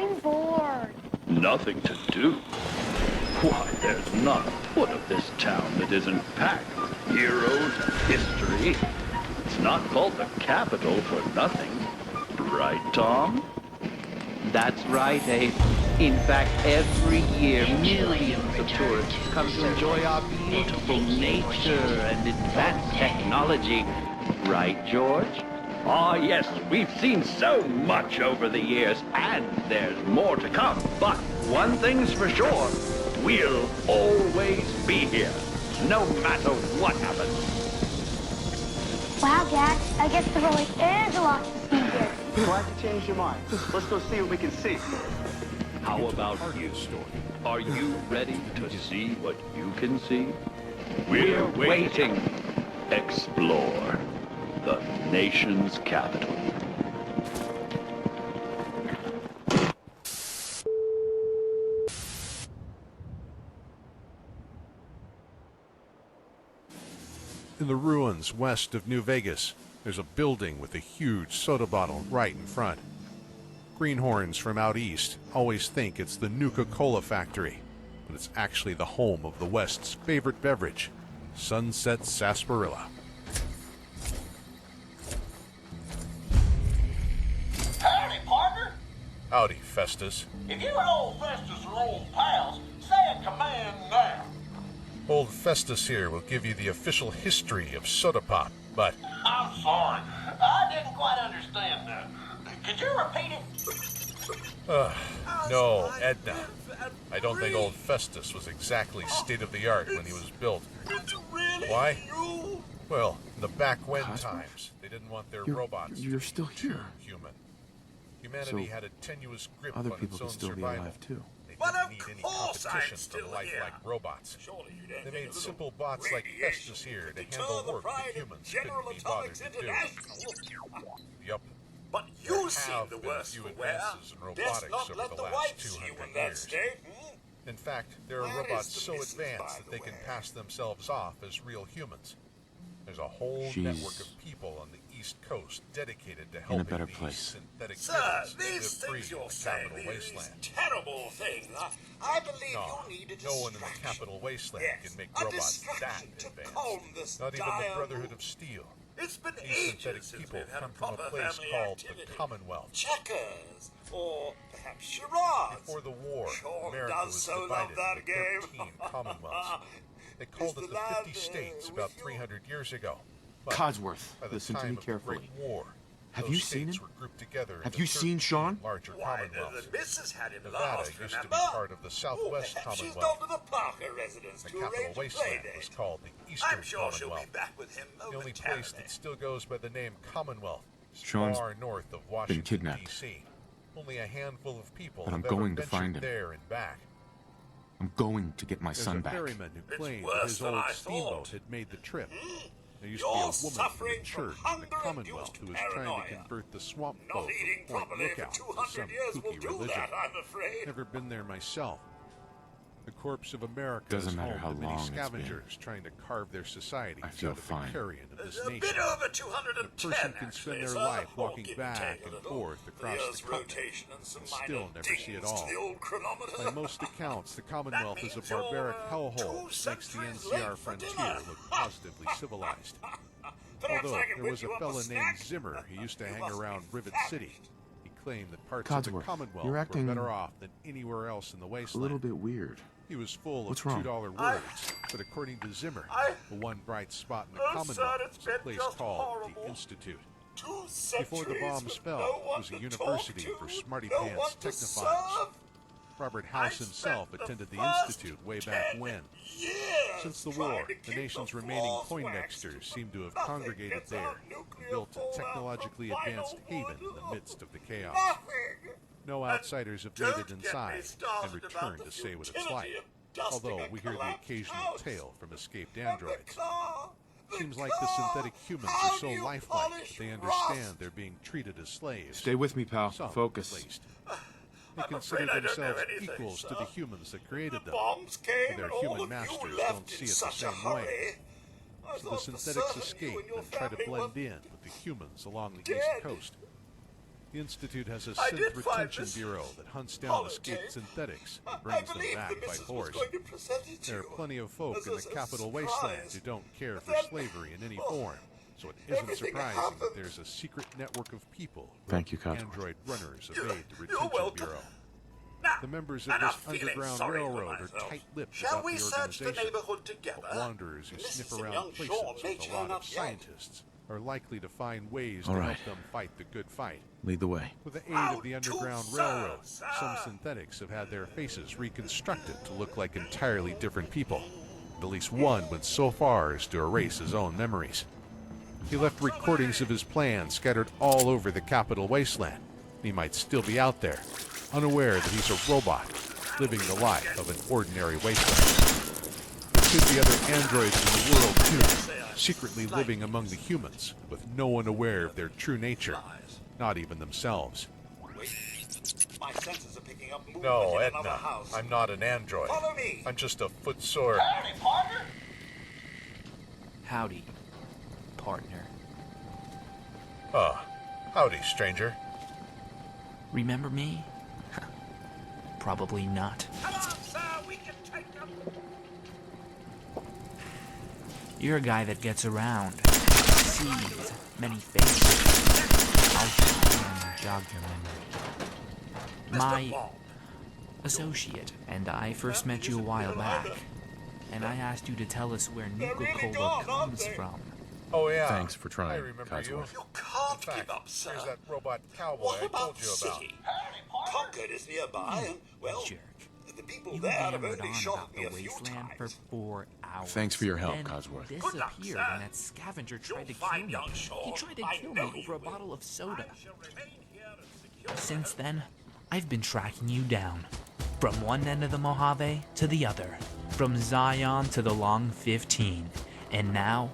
I'm bored. Nothing to do? Why, there's not a foot of this town that isn't packed with heroes and history. It's not called the capital for nothing. Right, Tom? That's right, Abe. In fact, every year, millions of tourists come to enjoy our beautiful nature and advanced technology. Right, George? Ah, yes, we've seen so much over the years, and there's more to come. But one thing's for sure, we'll always be here, no matter what happens. Wow, Dad, I guess there really is a lot to see here. Glad you changed your mind. Let's go see what we can see. How about you? Are you ready to see what you can see? We're waiting. Explore the nation's capital. In the ruins west of New Vegas, there's a building with a huge soda bottle right in front. Greenhorns from out east always think it's the Nuka-Cola factory, but it's actually the home of the West's favorite beverage, Sunset Sarsaparilla. Howdy, partner. Howdy, Festus. If you and old Festus are old pals, say a command now. Old Festus here will give you the official history of soda pop, but... I'm sorry. I didn't quite understand that. Could you repeat it? No, Edna. I don't think old Festus was exactly state-of-the-art when he was built. Why? Well, in the back when times, they didn't want their robots You're still too here. human. Humanity So, had a tenuous grip Other on people its could own still be survival. alive too. They But didn't of need any course I'm competition still from life here. like robots. Surely you didn't They think made a little simple bots like radiation Festus here to could deter handle the work pride that of humans General couldn't be bothered Atomics to do. International. Yup. But There you seem have the been a worse few for wear. advances in Best robotics not over let the the last wife see you 200 in that years. state. In fact, there are Where robots is the so missus, advanced by that they the can way? pass themselves off as real humans. There's a whole She's network of people on the East Coast dedicated to in a helping better these place. synthetic Sir, humans these live things free in you're the saying, capital these wasteland. terrible things, I believe No, you need a no one in the distraction. capital wasteland Yes, can make a robots that distraction to advanced. calm this Not even dire the Brotherhood mood. of Steel. It's been These synthetic ages since people we've had come a from a proper place family called activity. the Commonwealth. Checkers, or perhaps charades. Before the war, Sean America does was so love divided that into game. 13 commonwealths. They called Is it the the 50 land, states with about you? 300 years ago. But Codsworth, by the listen to time me of the carefully. Great War, Have those you seen states him? were grouped together Have into you seen 13 Sean? larger Why, commonwealths. the missus had him Nevada last, used to remember? be part of the Southwest Perhaps she's Commonwealth. gone to the Parker residence The to capital arrange a play wasteland was date. called the Eastern I'm sure she'll be Commonwealth. back with him The only place momentarily. that still goes by the name Commonwealth is Sean's far north of Washington, kidnapped. D.C. Only a handful of people But I'm have ever going to ventured find him. there and back. I'm going to get my There's son a back. ferryman who It's claimed that worse his than old I steamboat thought. had made the trip. There used You're to be a woman from suffering the from church in the hunger-induced Commonwealth who was trying paranoia. to convert the swamp Not folk eating of Point properly for Lookout to 200 some years will kooky do religion. that, I'm afraid. Never been there myself. The corpse of America Doesn't is matter home how to many long it's been. scavengers trying to carve their society I feel out of fine. the carrion of this A nation. bit over A 210, person can spend actually, their sir. life Oh, walking give back take a and little. forth across Earth's the continent rotation and some and minor still never see it dings all. to the old chronometer. By most accounts, the Commonwealth is a means you're, barbaric hellhole 2 that makes the centuries NCR late for frontier dinner. look positively civilized. Perhaps Although I can there whip was you a up fella snack. named Zimmer who used to You hang must be around Rivet famished. City. He claimed that parts of the Codsworth, Commonwealth you're were acting better off than anywhere else in the A wasteland. little bit weird. He was full of What's wrong? $2 words, but according to Zimmer, the one bright spot in the Oh, Commonwealth son, it's was a been place just called horrible. the Institute. 2 Before the centuries bombs with fell, no it one was a to university talk for to, smarty no pants one to technophiles. serve. Robert I House himself spent the attended the first Institute way back 10 when. years Since the trying war, to the keep nation's the remaining floors Poindexters waxed. seem to have Nothing congregated gets there, our and nuclear built a fallout technologically from advanced vinyl haven in the wood. midst of the chaos. Nothing. No And outsiders have made it don't get me inside and started about returned the to say what it's futility like, of dusting although a we hear the collapsed occasional house. tale from escaped And androids. the Seems like the car. synthetic humans How are so do you lifelike polish that they understand rust? they're being treated as slaves. Stay with me, pal. Some, Focus. at least. They I'm consider afraid I don't know themselves anything, equals to sir. the humans that created The them. bombs came But their and all human of masters you don't left see in it the such a same way. hurry. I So the thought synthetics certain you escape and your and try to family blend were in with the humans along the dead. East Coast. The Institute has a I did synth find retention this bureau that hunts down holotape. escaped synthetics and I brings them believe back the by missus was force. going to present it to There are you plenty of folk as in a the capital surprise. wasteland who don't care for Then- slavery in any oh, form, so it isn't everything surprising happened. that there's a secret network of people who Thank you, help Codsworth. android runners You're- evade the you're retention welcome. bureau. Now, The members of enough this feeling underground sorry for railroad are myself. tight-lipped Shall about we the search the organization. neighborhood together? But wanderers who Mrs. sniff and around young places Sean may with a turn lot up of yet. scientists are likely to find ways All to right. help them fight the good fight. Lead the way. With the aid Out of the to Underground serve, Railroad, sir. some synthetics have had their faces reconstructed to look like entirely different people. At least one went so far as to erase his own memories. He left recordings of his plan scattered all over the capital wasteland. He might still be out there, unaware that he's a robot, living the life of an ordinary wasteland. There could be other androids in the world too, secretly living among the humans, with no one aware of their true nature, not even themselves. Wait. My senses are picking up movement No, in another Edna, house. I'm not an android. Follow me. I'm just a footsore. Howdy, partner. Howdy, partner. Howdy, stranger. Remember me? Probably not. Come on, sir. We can take them. You're a guy that gets around, sees many faces. I'll try and jog your memory. My Bob. associate and I first met you a while back, and I asked you to tell us where Nuka-Cola gone, aren't comes they? from. Oh, yeah. Thanks for trying, I remember you. Codsworth. You can't In fact, give up, sir. there's that robot cowboy What I about told the you about. city? Concord is nearby, and, well, Jerk. the people You there have hammered only on shot about me the a few wasteland for times. 4 hours. Thanks for your help, then Codsworth. Good luck, disappeared sir. when that scavenger tried You'll to kill find me. young Sean. He tried to I kill know me you over a will. bottle of soda. I shall remain here to secure Since then, I've been tracking you down. From one end of the Mojave to the other. From Zion to the Long 15. And now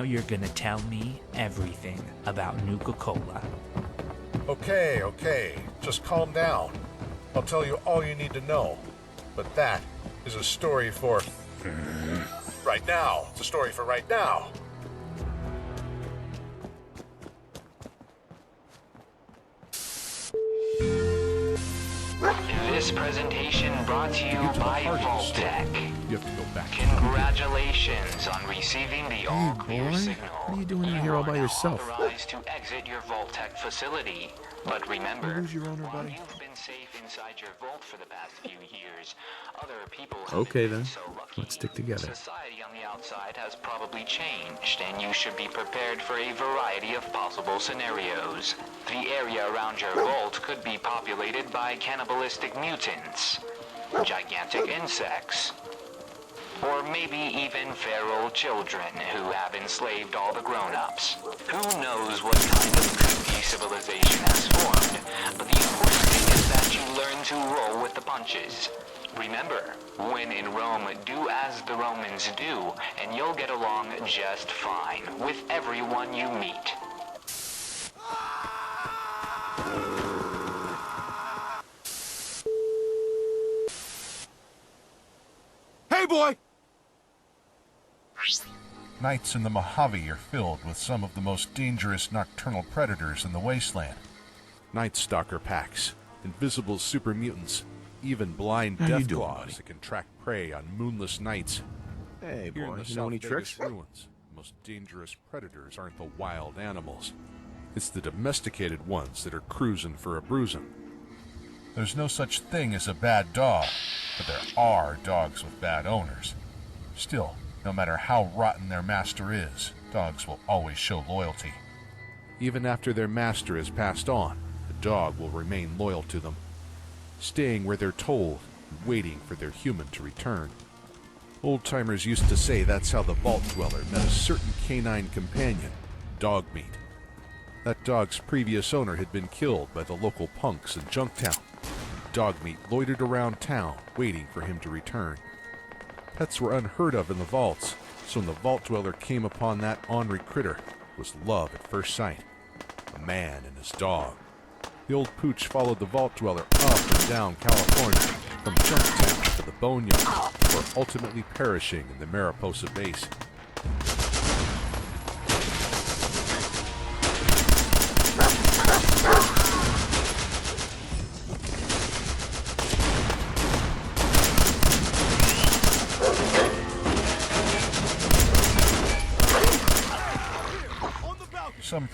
you're gonna tell me everything about Nuka-Cola. Okay. Just calm down. I'll tell you all you need to know. But that is a story for right now. It's a story for right now. This presentation brought to you by Vault-Tec. You have to go back. Congratulations on receiving the all-clear boy. signal. What are you doing out here all by are now yourself? authorized to exit your Vault-Tec facility. But remember, Who's your owner, while buddy? you've been safe inside your vault for the past few years, other people have Okay, been then. so lucky. Let's stick together. Society on the outside has probably changed, and you should be prepared for a variety of possible scenarios. The area around your vault could be populated by cannibalistic mutants, gigantic insects, or maybe even feral children who have enslaved all the grown-ups. Who knows what kind of creepy civilization has formed, but the important thing is that you learn to roll with the punches. Remember, when in Rome, do as the Romans do, and you'll get along just fine with everyone you meet. Hey, boy! Nights in the Mojave are filled with some of the most dangerous nocturnal predators in the wasteland. Night Stalker packs, invisible super mutants, even blind How you death doing, claws buddy? that can track prey on moonless nights. Hey, Here in boy. the You South know any Vegas tricks? ruins, the most dangerous predators aren't the wild animals. It's the domesticated ones that are cruising for a bruising. There's no such thing as a bad dog, but there are dogs with bad owners. Still, no matter how rotten their master is, dogs will always show loyalty. Even after their master has passed on, the dog will remain loyal to them, staying where they're told and waiting for their human to return. Old-timers used to say that's how the Vault Dweller met a certain canine companion, Dogmeat. That dog's previous owner had been killed by the local punks in Junktown. Dogmeat loitered around town, waiting for him to return. Pets were unheard of in the vaults, so when the Vault Dweller came upon that ornery critter, it was love at first sight. A man and his dog. The old pooch followed the Vault Dweller up and down California, from Junktown to the Boneyard, before ultimately perishing in the Mariposa Base.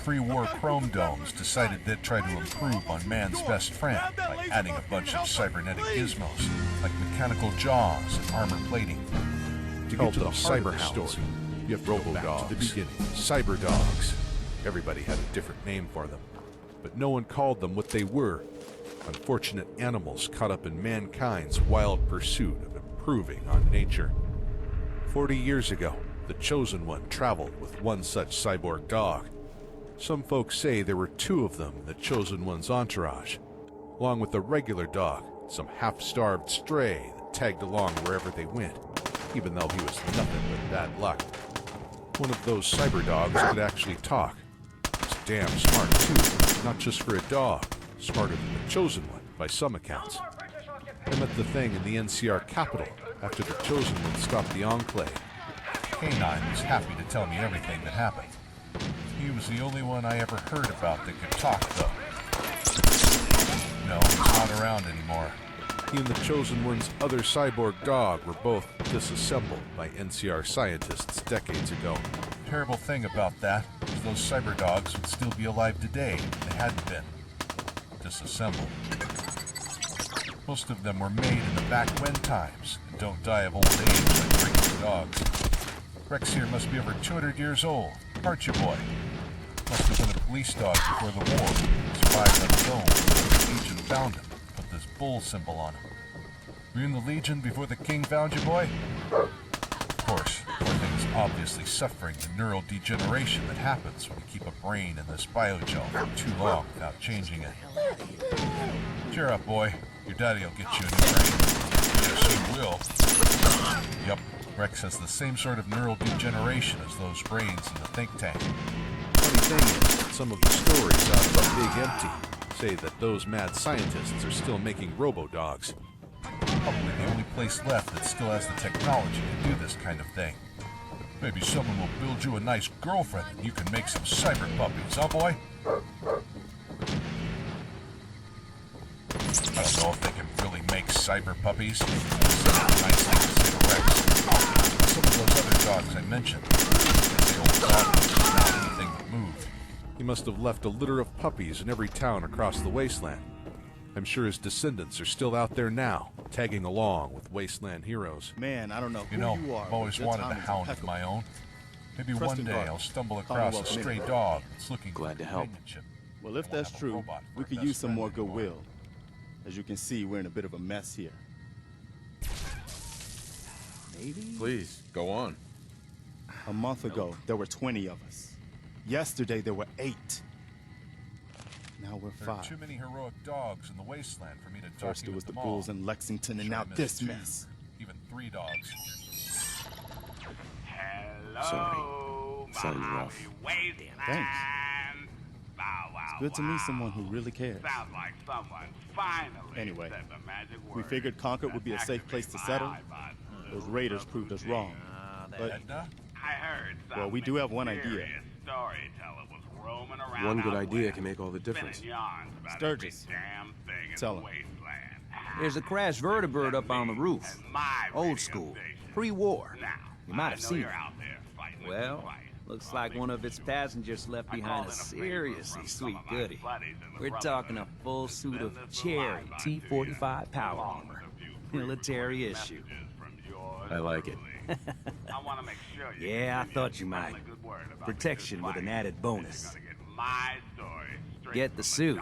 pre-war chrome domes decided they'd try to improve on man's best friend by adding a bunch of cybernetic gizmos, like mechanical jaws and armor plating. To get to the cyber story, you have to go back to the beginning. Cyber dogs. Everybody had a different name for them, but no one called them what they were. Unfortunate animals caught up in mankind's wild pursuit of improving on nature. 40 years ago, the Chosen One traveled with one such cyborg dog. Some folks say there were 2 of them in the Chosen One's entourage, along with a regular dog, some half-starved stray that tagged along wherever they went, even though he was nothing but bad luck. One of those cyber dogs could actually talk. It's damn smart, too, not just for a dog, smarter than the Chosen One by some accounts. I met the thing in the NCR capital after the Chosen One stopped the Enclave. K9 was happy to tell me everything that happened. He was the only one I ever heard about that could talk, though. No, he's not around anymore. He and the Chosen One's other cyborg dog were both disassembled by NCR scientists decades ago. The terrible thing about that is those cyber dogs would still be alive today if they hadn't been disassembled. Most of them were made in the back when times and don't die of old age like regular dogs. Rex here must be over 200 years old, aren't you, boy? Must have been a police dog before the war. Survived on his own. The Legion found him, put this bull symbol on him. Were you in the Legion before the King found you, boy? Of course, the poor thing's obviously suffering the neural degeneration that happens when you keep a brain in this biogel for too long without changing it. Cheer up, boy. Your daddy will get you a new brain. Yes, he will. Yup. Rex has the same sort of neural degeneration as those brains in the think tank. Funny thing is, some of the stories out of the Big Empty say that those mad scientists are still making robo-dogs. Probably the only place left that still has the technology to do this kind of thing. Maybe someone will build you a nice girlfriend and you can make some cyber puppies, huh, boy? I don't know if they can really make cyber puppies. Nice thing to say to Rex. Some of those other dogs I mentioned. The old dog was not anything that moved. He must have left a litter of puppies in every town across the wasteland. I'm sure his descendants are still out there now, tagging along with wasteland heroes. Man, I don't know who you are. I've always wanted a hound of my own. Maybe one day I'll stumble across a stray dog that's looking glad to help. Well, if that's true, we could use some more goodwill. As you can see, we're in a bit of a mess here. Maybe? Please, go on. A month ago, there were 20 of us. Yesterday, there were 8. Now we're 5. There are too many heroic dogs in the wasteland for me to talk First you it was the them all. bulls in Lexington, and Sure, now I this missed 2, mess. even 3 dogs. Hello, Sounds rough. Thanks. It's good to meet someone who really cares. Sounds like someone finally Anyway, said the magic we word. figured Concord would be a safe place to settle. Those raiders proved us wrong. But, Edna? I heard well, we do have one idea. mysterious storyteller was roaming around One good out idea west, can make all the difference. spinning yarns about Sturgis. every damn thing in Tell the him. wasteland. There's a crashed vertibird up on the roof. And my Old radio school. station. Pre-war. Now, You might I have know seen you're it. out there fighting with Well, the fight. looks like one of its passengers left behind a seriously sweet goodie. We're talking a full suit of cherry T-45 power armor. Military issue. I like it. Yeah, I thought you might. Protection with an added bonus. Get the suit.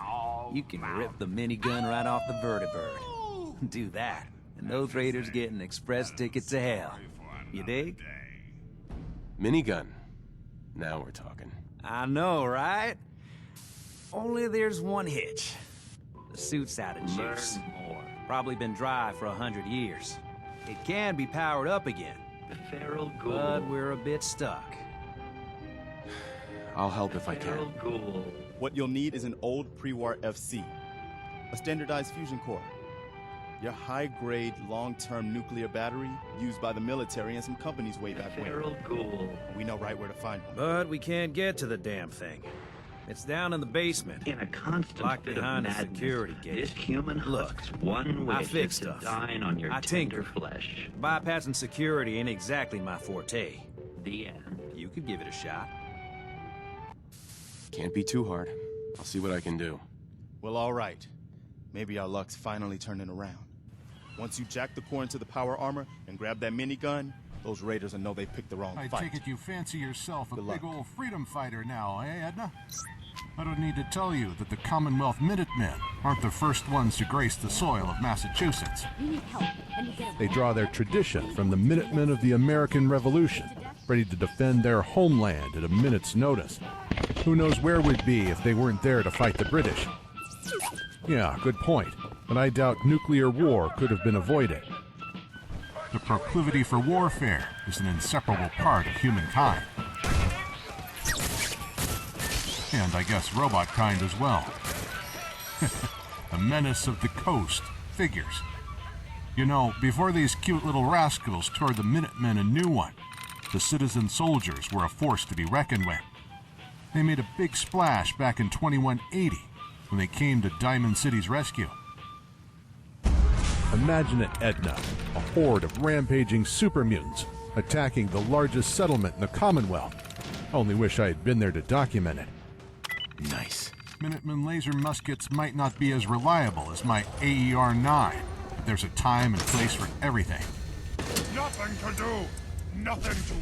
You can rip the minigun right off the vertibird. Do that, and those raiders get an express ticket to hell. You dig? Minigun. Now we're talking. I know, right? Only there's one hitch. The suit's out of juice. Probably been dry for 100 years. It can be powered up again, but we're a bit stuck. I'll help if I can. What you'll need is an old pre-war FC, a standardized fusion core, your high-grade, long-term nuclear battery used by the military and some companies way back when. We know right where to find one. But we can't get to the damn thing. It's down in the basement. In a constant Locked fit behind of the madness, security gate. this human Look, husk's one I wish fix is to stuff. dine on your I tender tinker. flesh. Bypassing security ain't exactly my forte. The end. You could give it a shot. Can't be too hard. I'll see what I can do. Well, all right. Maybe our luck's finally turning around. Once you jack the core into the power armor and grab that minigun, those raiders will know they picked the wrong I fight. take it you fancy yourself a Good big luck. old freedom fighter now, eh, Edna? I don't need to tell you that the Commonwealth Minutemen aren't the first ones to grace the soil of Massachusetts. They draw their tradition from the Minutemen of the American Revolution, ready to defend their homeland at a minute's notice. Who knows where we'd be if they weren't there to fight the British? Yeah, good point, but I doubt nuclear war could have been avoided. The proclivity for warfare is an inseparable part of humankind. And I guess robot kind as well. The menace of the coast figures. You know, before these cute little rascals tore the Minutemen a new one, the citizen soldiers were a force to be reckoned with. They made a big splash back in 2180 when they came to Diamond City's rescue. Imagine it, Edna, a horde of rampaging super mutants attacking the largest settlement in the Commonwealth. Only wish I had been there to document it. Nice. Minuteman laser muskets might not be as reliable as my AER-9, but there's a time and place for everything. Nothing to do! Nothing to...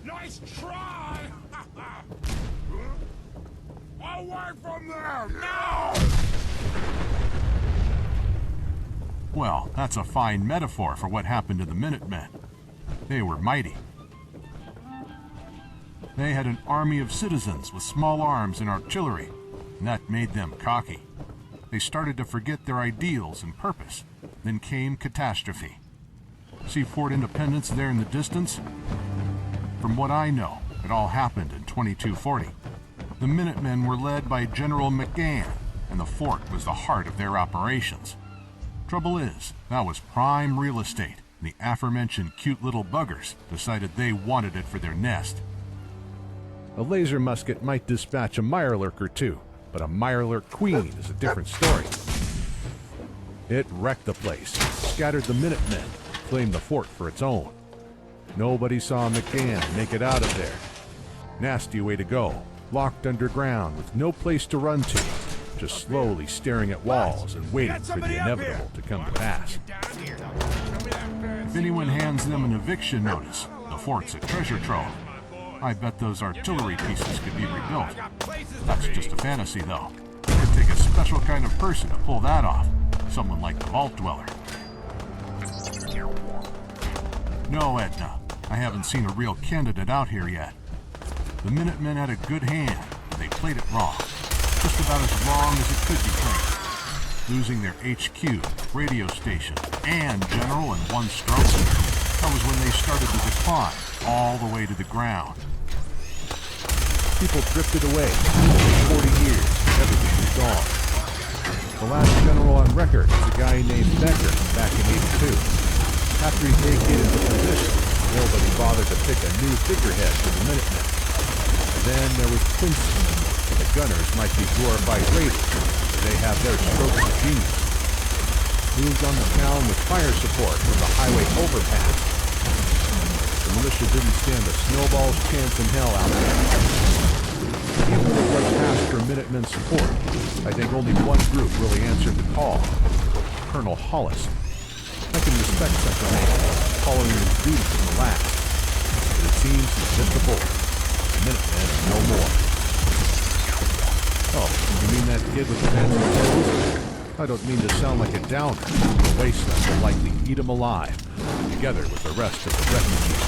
Nice try! Away from there! Now! Well, that's a fine metaphor for what happened to the Minutemen. They were mighty. They had an army of citizens with small arms and artillery, and that made them cocky. They started to forget their ideals and purpose. Then came catastrophe. See Fort Independence there in the distance? From what I know, it all happened in 2240. The Minutemen were led by General McGann, and the fort was the heart of their operations. Trouble is, that was prime real estate, and the aforementioned cute little buggers decided they wanted it for their nest. A laser musket might dispatch a Mirelurk or two, but a Mirelurk queen is a different story. It wrecked the place, scattered the Minutemen, claimed the fort for its own. Nobody saw McGann make it out of there. Nasty way to go, locked underground with no place to run to, just slowly staring at walls and waiting for the inevitable to come to pass. If anyone hands them an eviction notice, the fort's a treasure trove. I bet those artillery pieces could be rebuilt. That's just a fantasy, though. It'd take a special kind of person to pull that off. Someone like the Vault Dweller. No, Edna. I haven't seen a real candidate out here yet. The Minutemen had a good hand, but they played it wrong. Just about as wrong as it could be played. Losing their HQ, radio station, and general in one stroke. That was when they started to decline, all the way to the ground. People drifted away. For 40 years, everything was gone. The last general on record was a guy named Becker back in '82. After he vacated the position, nobody bothered to pick a new figurehead for the Minutemen. Then there was Quincy. The gunners might be glorified raiders, but they have their strokes of genius. Moved on the town with fire support from the highway overpass. The militia didn't stand a snowball's chance in hell out there. Even with what passed for Minutemen support, I think only one group really answered the call. Colonel Hollis. I can respect such a man, following his duty from the last. But it seems he's just a bullet. The Minutemen are no more. Oh, you mean that kid with the fancy clothes? I don't mean to sound like a downer. The wasteland will likely eat him alive, together with the rest of the refugees.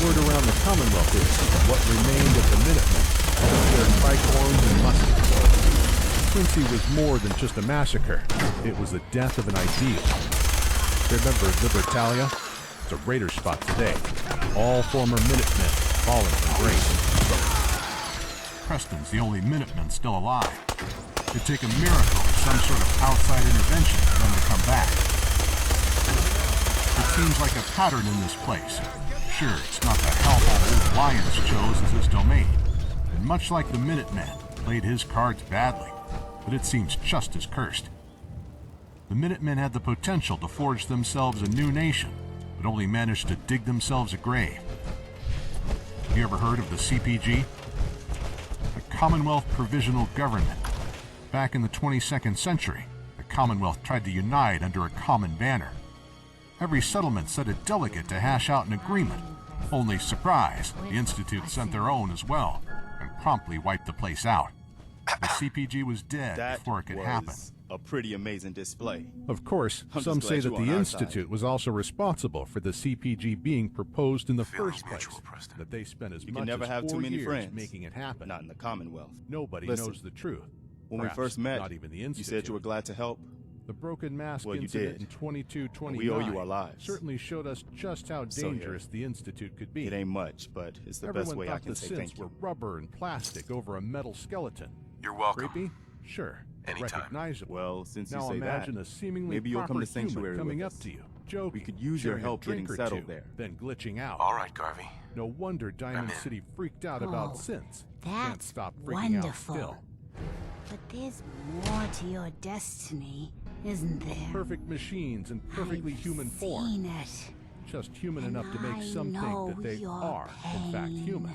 Word around the Commonwealth is that what remained of the Minutemen held their tricorns and muskets. Quincy was more than just a massacre. It was the death of an ideal. Remember Libertalia? It's a raider spot today. All former Minutemen fallen from grace. Preston's the only Minuteman still alive. It'd take a miracle or some sort of outside intervention for them to come back. It seems like a pattern in this place. Sure, it's not the hellhole old Lions chose as his domain, and much like the Minutemen, played his cards badly, but it seems just as cursed. The Minutemen had the potential to forge themselves a new nation, but only managed to dig themselves a grave. you ever heard of the CPG? The Commonwealth Provisional Government. Back in the 22nd century, the Commonwealth tried to unite under a common banner. Every settlement sent a delegate to hash out an agreement. Only surprise, the Institute sent their own as well, and promptly wiped the place out. The CPG was dead before it could happen. A pretty amazing display. Of course, some say that the Institute was also responsible for the CPG being proposed in the first place. That they spent as much as 4 years making it happen. Not in the Commonwealth. Nobody knows the truth. When we first met, not even the Institute. You said you were glad to help. The broken mask incident in 2229 we owe you our lives. Certainly showed us just how dangerous the Institute could be. It ain't much, but it's the best way I can say thank you. Everyone thought the synths were rubber and plastic over a metal skeleton. You're welcome. Creepy? Sure. Anytime. Recognizable. Well, since you now say imagine that, a seemingly maybe you'll come to proper human Sanctuary coming with up us. to you, joking, We could use your sharing a help getting drink or settled two, there. then glitching out. All right, Garvey. No wonder Diamond City freaked out about synths. Can't That's stop freaking wonderful. out still. But there's more to your destiny, isn't there? Perfect machines in perfectly human form. Seen it. Just human And enough to make I some know think that they your are, in fact, pain. human.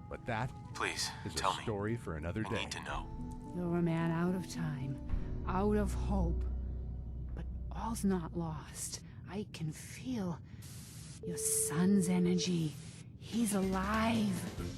But that Please, is tell a me. story for another I day. need to know. You're a man out of time, out of hope. But all's not lost. I can feel your son's energy. He's alive.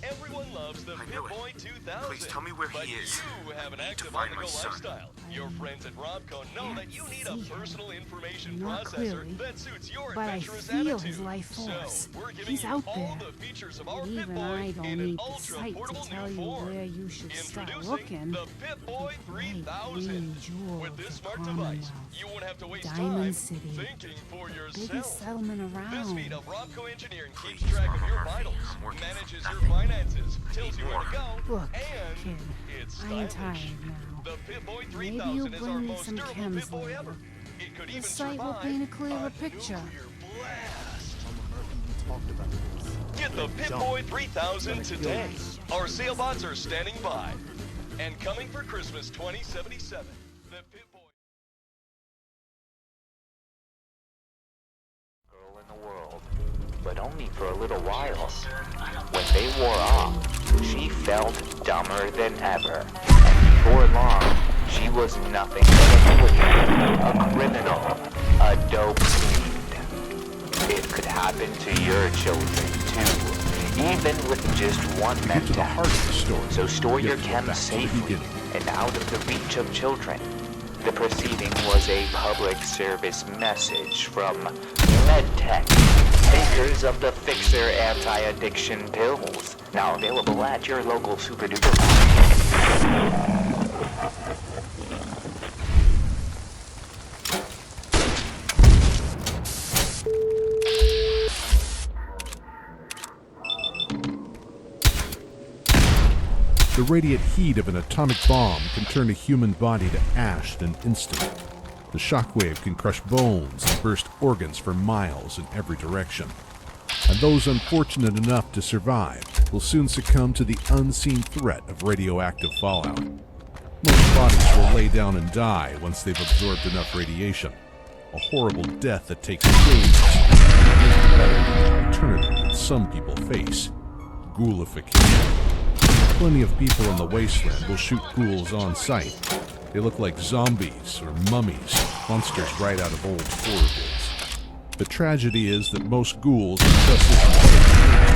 Everyone loves the Pip-Boy 2000. Please tell me where he is. But you have an I need to active find my on-the-go son. lifestyle. Your friends at Robco know that you need a personal information Not processor clearly, that suits your but I adventurous feel attitude. his life force. So, we're giving He's you out all there. the features of our But even Pip-Boy I don't in an need the sight to ultra-portable tell new you form. where you should start Introducing looking. the Pip-Boy 3000. With this smart device, you won't have to waste Diamond time City. thinking for Biggest yourself. settlement around. This feat of Robco Engineering keeps track of your vitals, manages your finances, tells you where to go, Look, and kid, it's I ain't stylish. tired now. The Pip-Boy Maybe you'll 3000 is our bring me most some durable chems Pip-Boy later. ever. It could The even sight will survive paint a clearer a picture. nuclear blast. Talked about this. Get the Pip-Boy 3000 today. Our sale bots are standing by. And coming for Christmas 2077. The Pip-Boy. Girl in the world, but only for a little while. When they wore off, she felt dumber than ever. And before long, she was nothing but a hooligan, a criminal, a dope fiend. It could happen to your children, too, even with just one Get to the mental. heart of the story. So store your Get chems back to the safely beginning. and out of the reach of children. The proceeding was a public service message from MedTech, makers of the Fixer anti-addiction pills, now available at your local Super Duper market. The radiant heat of an atomic bomb can turn a human body to ash in an instant. The shockwave can crush bones and burst organs for miles in every direction. And those unfortunate enough to survive will soon succumb to the unseen threat of radioactive fallout. Most bodies will lay down and die once they've absorbed enough radiation. A horrible death that takes days. An alternative that some people face. Ghoulification. Plenty of people in the wasteland will shoot ghouls on sight. They look like zombies or mummies, monsters right out of old horror books. The tragedy is that most ghouls are just as intelligent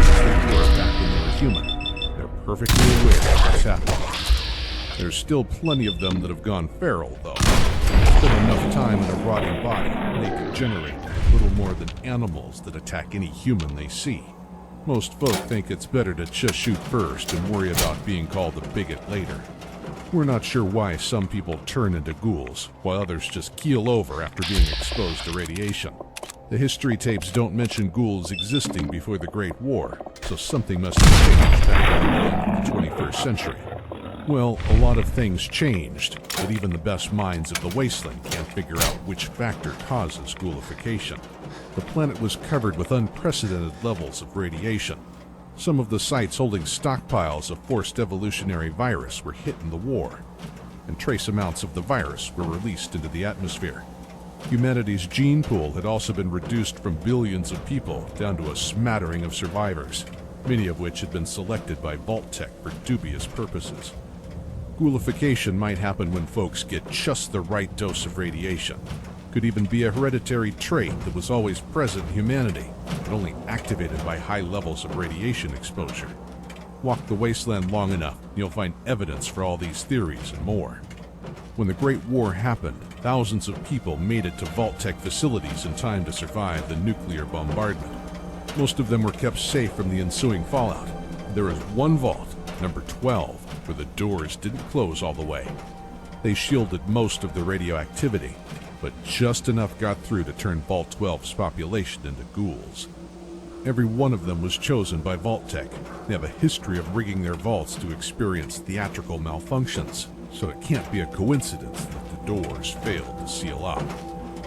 as they were back when they were human. They're perfectly aware of what's happening. There's still plenty of them that have gone feral, though. Spend enough time in a rotting body, and they can generate little more than animals that attack any human they see. Most folk think it's better to just shoot first and worry about being called a bigot later. We're not sure why some people turn into ghouls, while others just keel over after being exposed to radiation. The history tapes don't mention ghouls existing before the Great War, so something must have changed back at the end of the 21st century. Well, a lot of things changed, but even the best minds of the wasteland can't figure out which factor causes ghoulification. The planet was covered with unprecedented levels of radiation. Some of the sites holding stockpiles of forced evolutionary virus were hit in the war, and trace amounts of the virus were released into the atmosphere. Humanity's gene pool had also been reduced from billions of people down to a smattering of survivors. many of which had been selected by Vault Tech for dubious purposes. Ghoulification might happen when folks get just the right dose of radiation. Could even be a hereditary trait that was always present in humanity, but only activated by high levels of radiation exposure. Walk the wasteland long enough, and you'll find evidence for all these theories and more. When the Great War happened, thousands of people made it to Vault Tech facilities in time to survive the nuclear bombardment. Most of them were kept safe from the ensuing fallout. There is one vault, number 12, where the doors didn't close all the way. They shielded most of the radioactivity, but just enough got through to turn Vault 12's population into ghouls. Every one of them was chosen by Vault Tech. They have a history of rigging their vaults to experience theatrical malfunctions, so it can't be a coincidence that the doors failed to seal up.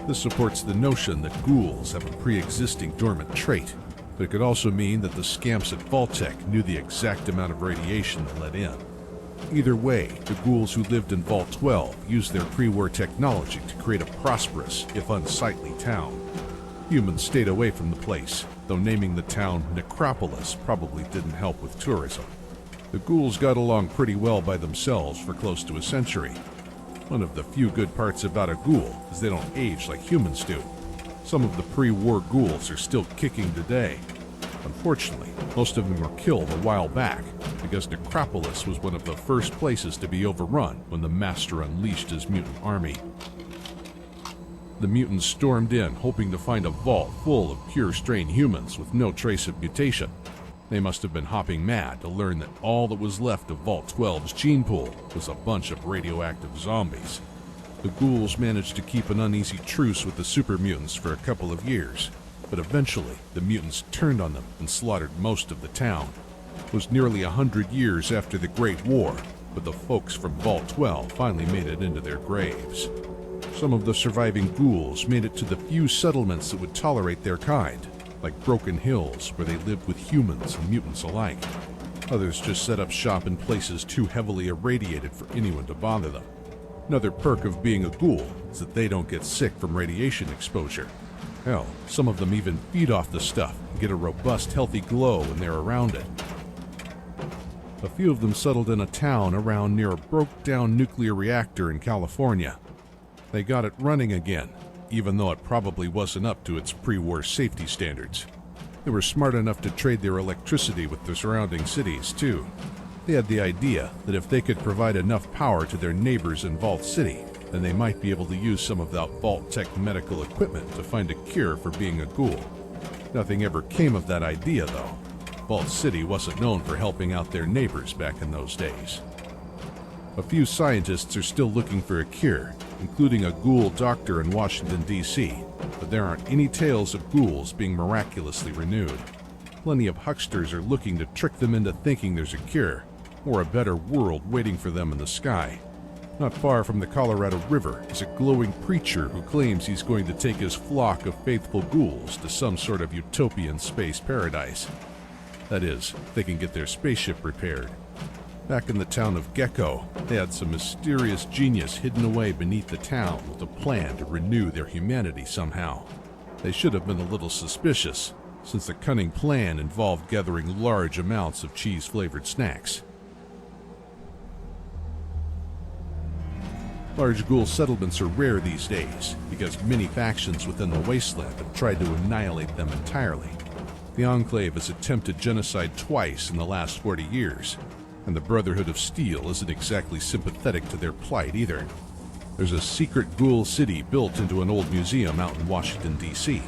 This supports the notion that ghouls have a pre-existing dormant trait, but it could also mean that the scamps at Vault Tech knew the exact amount of radiation they let in. Either way, the ghouls who lived in Vault 12 used their pre-war technology to create a prosperous, if unsightly, town. Humans stayed away from the place, though naming the town Necropolis probably didn't help with tourism. The ghouls got along pretty well by themselves for close to a century. One of the few good parts about a ghoul is they don't age like humans do. Some of the pre-war ghouls are still kicking today. Unfortunately, most of them were killed a while back, because Necropolis was one of the first places to be overrun when the Master unleashed his mutant army. The mutants stormed in, hoping to find a vault full of pure strain humans with no trace of mutation. They must have been hopping mad to learn that all that was left of Vault 12's gene pool was a bunch of radioactive zombies. The ghouls managed to keep an uneasy truce with the super mutants for a couple of years, but eventually the mutants turned on them and slaughtered most of the town. It was nearly 100 years after the Great War, but the folks from Vault 12 finally made it into their graves. Some of the surviving ghouls made it to the few settlements that would tolerate their kind, like Broken Hills, where they lived with humans and mutants alike. Others just set up shop in places too heavily irradiated for anyone to bother them. Another perk of being a ghoul is that they don't get sick from radiation exposure. Hell, some of them even feed off the stuff and get a robust, healthy glow when they're around it. A few of them settled in a town around near a broke-down nuclear reactor in California. They got it running again, even though it probably wasn't up to its pre-war safety standards. They were smart enough to trade their electricity with the surrounding cities, too. They had the idea that if they could provide enough power to their neighbors in Vault City, then they might be able to use some of that Vault Tech medical equipment to find a cure for being a ghoul. Nothing ever came of that idea, though. Vault City wasn't known for helping out their neighbors back in those days. A few scientists are still looking for a cure, including a ghoul doctor in Washington, D.C., but there aren't any tales of ghouls being miraculously renewed. Plenty of hucksters are looking to trick them into thinking there's a cure, or a better world waiting for them in the sky. Not far from the Colorado River is a glowing preacher who claims he's going to take his flock of faithful ghouls to some sort of utopian space paradise. That is, they can get their spaceship repaired. Back in the town of Gecko, they had some mysterious genius hidden away beneath the town with a plan to renew their humanity somehow. They should have been a little suspicious, since the cunning plan involved gathering large amounts of cheese-flavored snacks. Large ghoul settlements are rare these days, because many factions within the wasteland have tried to annihilate them entirely. The Enclave has attempted genocide twice in the last 40 years, and the Brotherhood of Steel isn't exactly sympathetic to their plight either. There's a secret ghoul city built into an old museum out in Washington, D.C.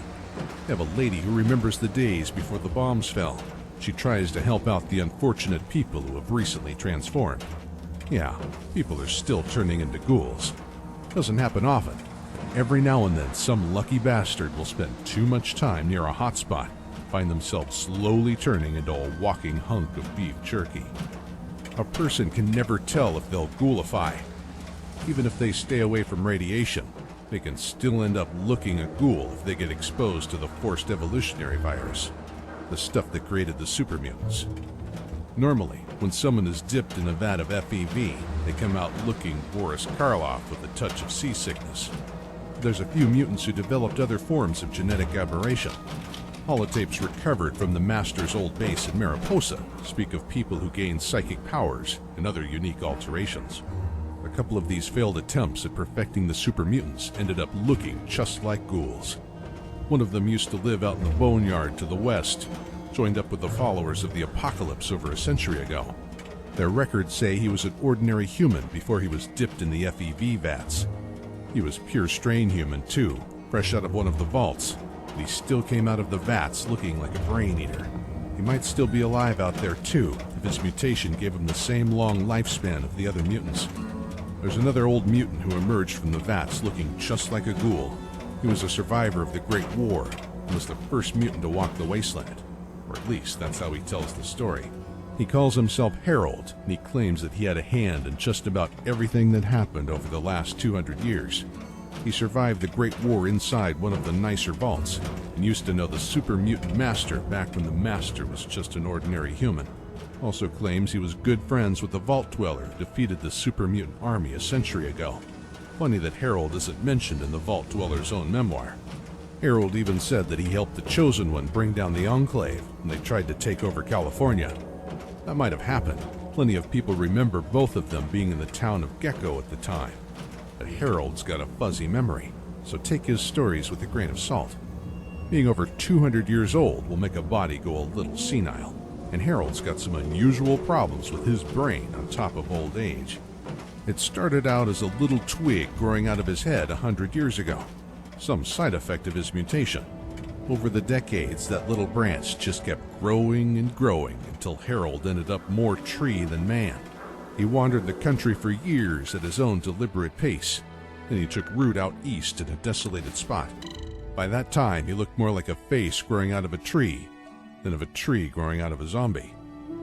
They have a lady who remembers the days before the bombs fell. She tries to help out the unfortunate people who have recently transformed. Yeah, people are still turning into ghouls. Doesn't happen often. Every now and then, some lucky bastard will spend too much time near a hotspot, find themselves slowly turning into a walking hunk of beef jerky. A person can never tell if they'll ghoulify. Even if they stay away from radiation, they can still end up looking a ghoul if they get exposed to the forced evolutionary virus, the stuff that created the super mutants. Normally, when someone is dipped in a vat of FEV, they come out looking Boris Karloff with a touch of seasickness. There's a few mutants who developed other forms of genetic aberration. Holotapes recovered from the Master's old base in Mariposa speak of people who gained psychic powers and other unique alterations. A couple of these failed attempts at perfecting the super mutants ended up looking just like ghouls. One of them used to live out in the boneyard to the west, joined up with the followers of the Apocalypse over a century ago. Their records say he was an ordinary human before he was dipped in the FEV vats. He was pure strain human too, fresh out of one of the vaults. But he still came out of the vats looking like a brain eater. He might still be alive out there too, if his mutation gave him the same long lifespan of the other mutants. There's another old mutant who emerged from the vats looking just like a ghoul. He was a survivor of the Great War and was the first mutant to walk the wasteland. Or at least that's how he tells the story. He calls himself Harold, and he claims that he had a hand in just about everything that happened over the last 200 years. He survived the Great War inside one of the nicer vaults, and used to know the super mutant master back when the master was just an ordinary human. Also claims he was good friends with the Vault Dweller who defeated the super mutant army a century ago. Funny that Harold isn't mentioned in the Vault Dweller's own memoir. Harold even said that he helped the Chosen One bring down the Enclave when they tried to take over California. That might have happened. Plenty of people remember both of them being in the town of Gecko at the time. But Harold's got a fuzzy memory, so take his stories with a grain of salt. Being over 200 years old will make a body go a little senile, and Harold's got some unusual problems with his brain on top of old age. It started out as a little twig growing out of his head 100 years ago, some side effect of his mutation. Over the decades, that little branch just kept growing and growing until Harold ended up more tree than man. He wandered the country for years at his own deliberate pace. Then he took root out east in a desolated spot. By that time, he looked more like a face growing out of a tree than of a tree growing out of a zombie.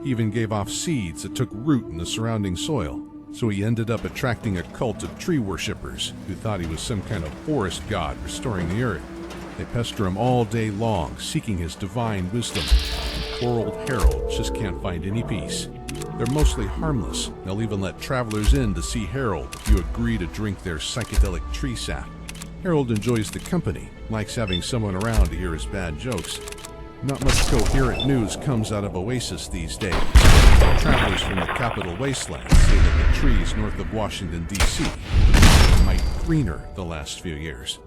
He even gave off seeds that took root in the surrounding soil, so he ended up attracting a cult of tree worshippers who thought he was some kind of forest god restoring the earth. They pester him all day long, seeking his divine wisdom. And poor old Harold just can't find any peace. They're mostly harmless. They'll even let travelers in to see Harold if you agree to drink their psychedelic tree sap. Harold enjoys the company, likes having someone around to hear his bad jokes. Not much coherent news comes out of Oasis these days. Travelers from the capital wasteland say that the trees north of Washington, D.C. have been mighty greener the last few years.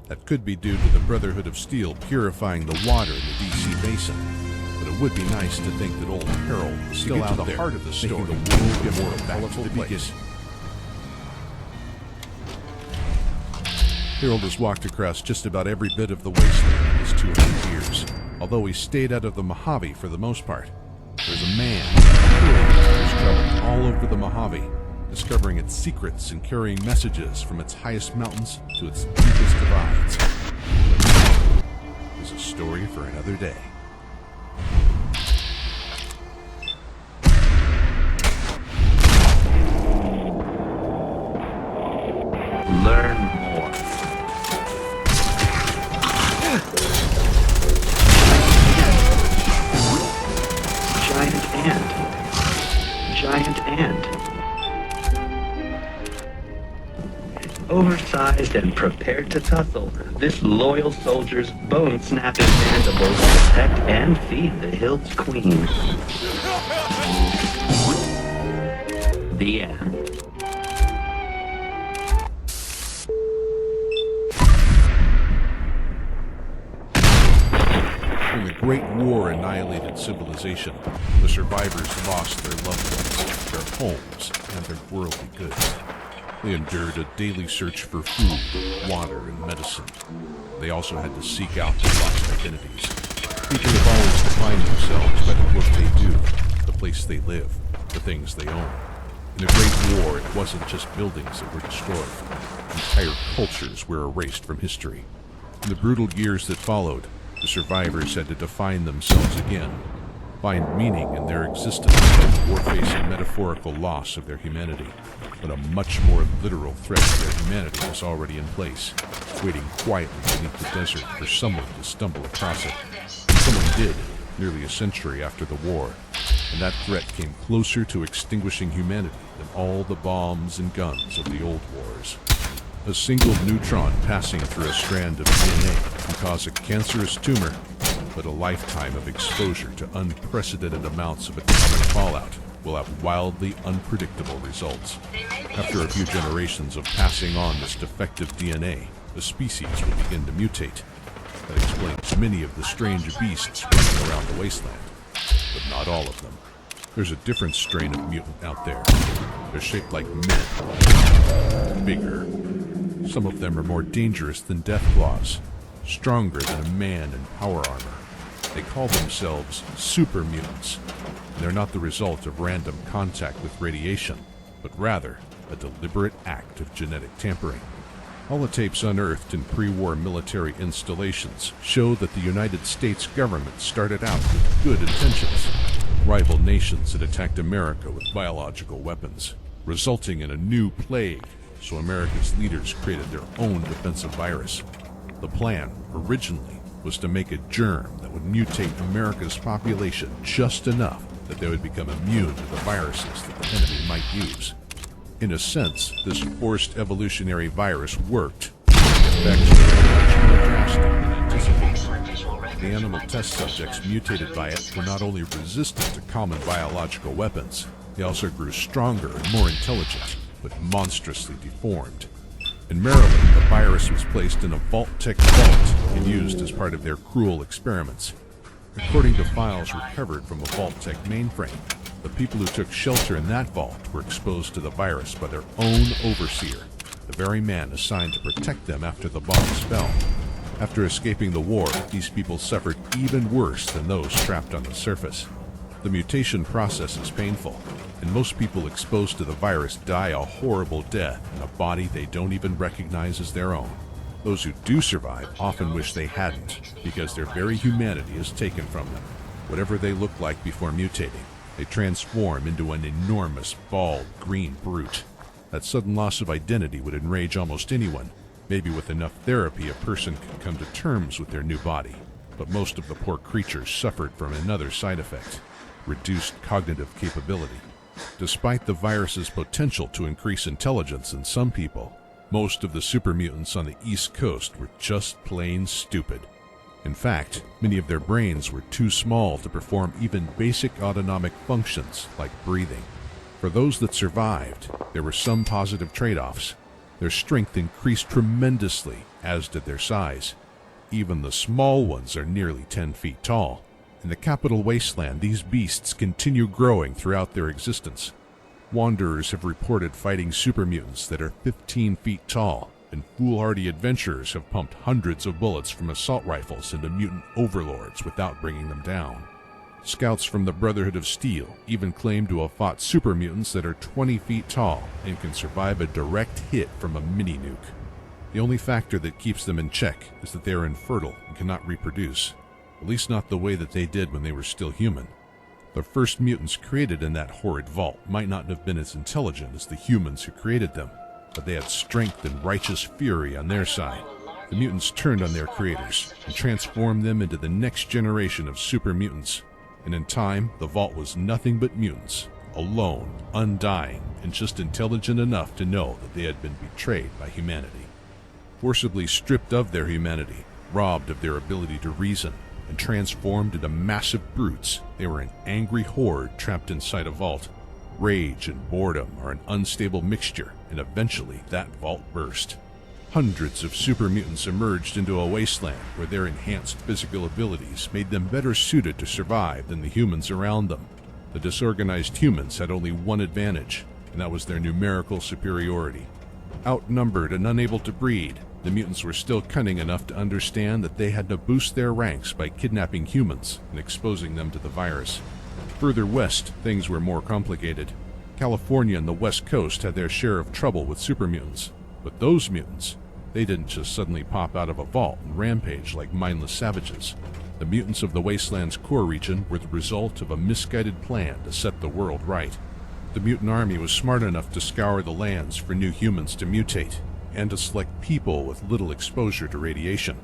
That could be due to the Brotherhood of Steel purifying the water in the D.C. basin. But it would be nice to think that old Harold was still out there, heart of the story, making the world get more colorful place. Harold has walked across just about every bit of the wasteland in his 200 years, although he stayed out of the Mojave for the most part. There's a man who's traveled all over the Mojave, discovering its secrets and carrying messages from its highest mountains to its deepest divides. Is a story for another day. Learn more. Giant ant. Giant ant. Oversized and prepared to tussle, this loyal soldier's bone-snapping mandibles protect and feed the hill's queen. The end. When the Great War annihilated civilization, the survivors lost their loved ones, their homes, and their worldly goods. They endured a daily search for food, water, and medicine. They also had to seek out their lost identities. People have always defined themselves by the work they do, the place they live, the things they own. In the Great War, it wasn't just buildings that were destroyed. Entire cultures were erased from history. In the brutal years that followed, the survivors had to define themselves again, find meaning in their existence, or face a metaphorical loss of their humanity. But a much more literal threat to their humanity was already in place, waiting quietly beneath the desert for someone to stumble across it. Someone did, nearly a century after the war, and that threat came closer to extinguishing humanity than all the bombs and guns of the old wars. A single neutron passing through a strand of DNA can cause a cancerous tumor, but a lifetime of exposure to unprecedented amounts of atomic fallout will have wildly unpredictable results. After a few generations of passing on this defective DNA, the species will begin to mutate. That explains many of the strange beasts running around the wasteland, but not all of them. There's a different strain of mutant out there. They're shaped like men, bigger. Some of them are more dangerous than Deathclaws, stronger than a man in power armor. They call themselves super mutants, and they're not the result of random contact with radiation, but rather a deliberate act of genetic tampering. Holotapes unearthed in pre-war military installations show that the United States government started out with good intentions. Rival nations had attacked America with biological weapons, resulting in a new plague, so America's leaders created their own defensive virus. The plan, originally, was to make a germ that would mutate America's population just enough that they would become immune to the viruses that the enemy might use. In a sense, this forced evolutionary virus worked. The effects were much more drastic than anticipated. The animal test subjects mutated by it were not only resistant to common biological weapons, they also grew stronger and more intelligent, but monstrously deformed. In Maryland, the virus was placed in a Vault-Tec vault and used as part of their cruel experiments. According to files recovered from a Vault-Tec mainframe, the people who took shelter in that vault were exposed to the virus by their own overseer, the very man assigned to protect them after the bombs fell. After escaping the war, these people suffered even worse than those trapped on the surface. The mutation process is painful, and most people exposed to the virus die a horrible death in a body they don't even recognize as their own. Those who do survive often wish they hadn't, because their very humanity is taken from them. Whatever they look like before mutating, they transform into an enormous, bald, green brute. That sudden loss of identity would enrage almost anyone. Maybe with enough therapy, a person could come to terms with their new body. But most of the poor creatures suffered from another side effect: reduced cognitive capability. Despite the virus's potential to increase intelligence in some people, most of the super mutants on the East Coast were just plain stupid. In fact, many of their brains were too small to perform even basic autonomic functions like breathing. For those that survived, there were some positive trade-offs. Their strength increased tremendously, as did their size. Even the small ones are nearly 10 feet tall. In the capital wasteland, these beasts continue growing throughout their existence. Wanderers have reported fighting super mutants that are 15 feet tall, and foolhardy adventurers have pumped hundreds of bullets from assault rifles into mutant overlords without bringing them down. Scouts from the Brotherhood of Steel even claim to have fought super mutants that are 20 feet tall and can survive a direct hit from a mini-nuke. The only factor that keeps them in check is that they are infertile and cannot reproduce, at least not the way that they did when they were still human. The first mutants created in that horrid vault might not have been as intelligent as the humans who created them, but they had strength and righteous fury on their side. The mutants turned on their creators and transformed them into the next generation of super mutants. And in time, the vault was nothing but mutants, alone, undying, and just intelligent enough to know that they had been betrayed by humanity. Forcibly stripped of their humanity, robbed of their ability to reason, and transformed into massive brutes, they were an angry horde trapped inside a vault. Rage and boredom are an unstable mixture, and eventually that vault burst. Hundreds of super mutants emerged into a wasteland where their enhanced physical abilities made them better suited to survive than the humans around them. The disorganized humans had only one advantage, and that was their numerical superiority. Outnumbered and unable to breed, the mutants were still cunning enough to understand that they had to boost their ranks by kidnapping humans and exposing them to the virus. Further west, things were more complicated. California and the West Coast had their share of trouble with super mutants, but those mutants, they didn't just suddenly pop out of a vault and rampage like mindless savages. The mutants of the Wasteland's core region were the result of a misguided plan to set the world right. The mutant army was smart enough to scour the lands for new humans to mutate, and to select people with little exposure to radiation.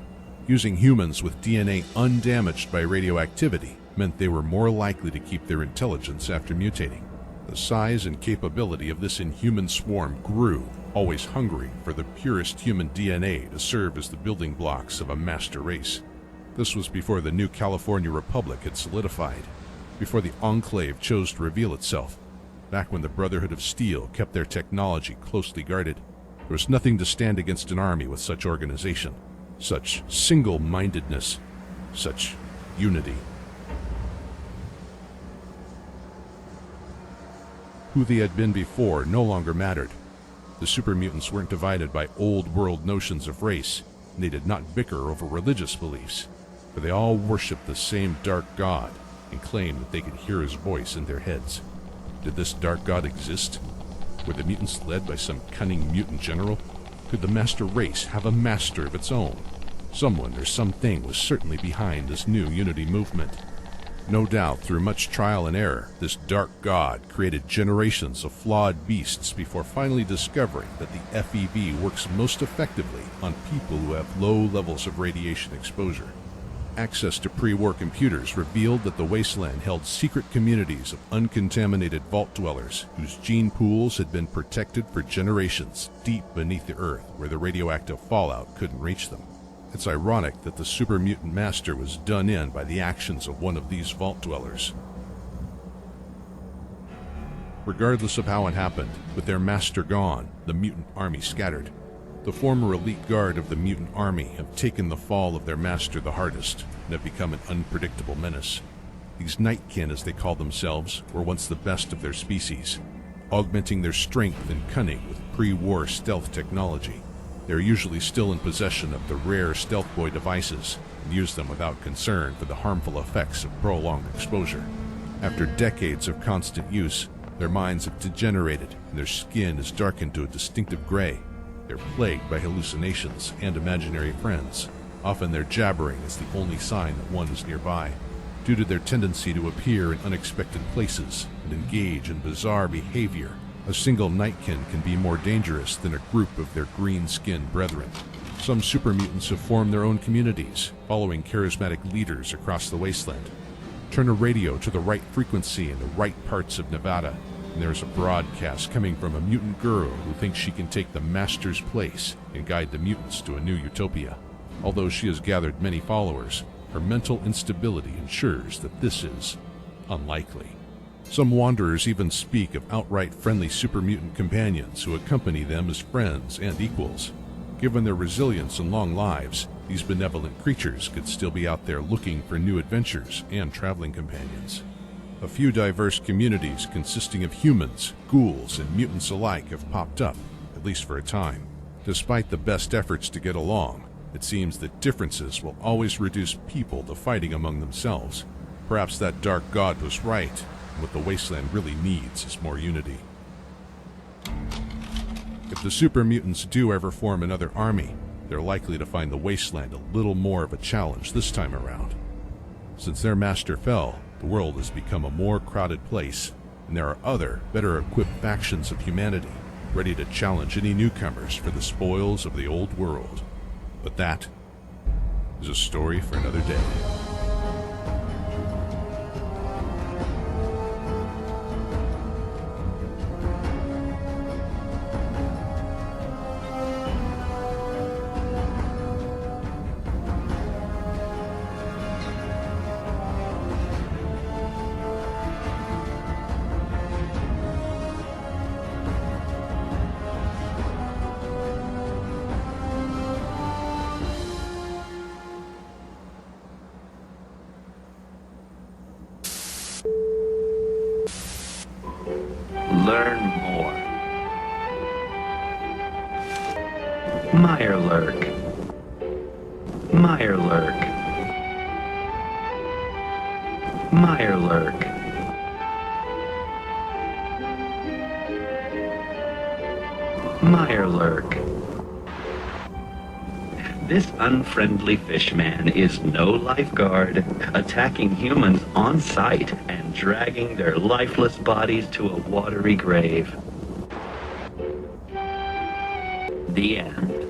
Using humans with DNA undamaged by radioactivity meant they were more likely to keep their intelligence after mutating. The size and capability of this inhuman swarm grew, always hungry for the purest human DNA to serve as the building blocks of a master race. This was before the new California Republic had solidified, before the Enclave chose to reveal itself, back when the Brotherhood of Steel kept their technology closely guarded. There was nothing to stand against an army with such organization, such single-mindedness, such unity. Who they had been before no longer mattered. The super mutants weren't divided by old-world notions of race, and they did not bicker over religious beliefs, for they all worshipped the same dark god and claimed that they could hear his voice in their heads. Did this dark god exist? Were the mutants led by some cunning mutant general? Could the master race have a master of its own? Someone or something was certainly behind this new unity movement. No doubt, through much trial and error, this dark god created generations of flawed beasts before finally discovering that the FEV works most effectively on people who have low levels of radiation exposure. Access to pre-war computers revealed that the wasteland held secret communities of uncontaminated vault dwellers whose gene pools had been protected for generations deep beneath the earth where the radioactive fallout couldn't reach them. It's ironic that the super mutant master was done in by the actions of one of these vault dwellers. Regardless of how it happened, with their master gone, the mutant army scattered. The former elite guard of the mutant army have taken the fall of their master the hardest and have become an unpredictable menace. These Nightkin, as they call themselves, were once the best of their species, augmenting their strength and cunning with pre-war stealth technology. They are usually still in possession of the rare Stealth Boy devices and use them without concern for the harmful effects of prolonged exposure. After decades of constant use, their minds have degenerated and their skin is darkened to a distinctive gray. They're plagued by hallucinations and imaginary friends. Often their jabbering is the only sign that one is nearby. Due to their tendency to appear in unexpected places and engage in bizarre behavior, a single Nightkin can be more dangerous than a group of their green-skinned brethren. Some super mutants have formed their own communities, following charismatic leaders across the wasteland. Turn a radio to the right frequency in the right parts of Nevada, and there's a broadcast coming from a mutant girl who thinks she can take the master's place and guide the mutants to a new utopia. Although she has gathered many followers, her mental instability ensures that this is unlikely. Some wanderers even speak of outright friendly super mutant companions who accompany them as friends and equals. Given their resilience and long lives, these benevolent creatures could still be out there looking for new adventures and traveling companions. A few diverse communities consisting of humans, ghouls, and mutants alike have popped up, at least for a time. Despite the best efforts to get along, it seems that differences will always reduce people to fighting among themselves. Perhaps that dark god was right. What the wasteland really needs is more unity. If the super mutants do ever form another army, they're likely to find the wasteland a little more of a challenge this time around. Since their master fell, the world has become a more crowded place, and there are other, better equipped factions of humanity ready to challenge any newcomers for the spoils of the old world. But that is a story for another day. Learn more. Mirelurk. Mirelurk. Mirelurk. Mirelurk. This unfriendly fishman is no lifeguard, attacking humans on sight and dragging their lifeless bodies to a watery grave. The end.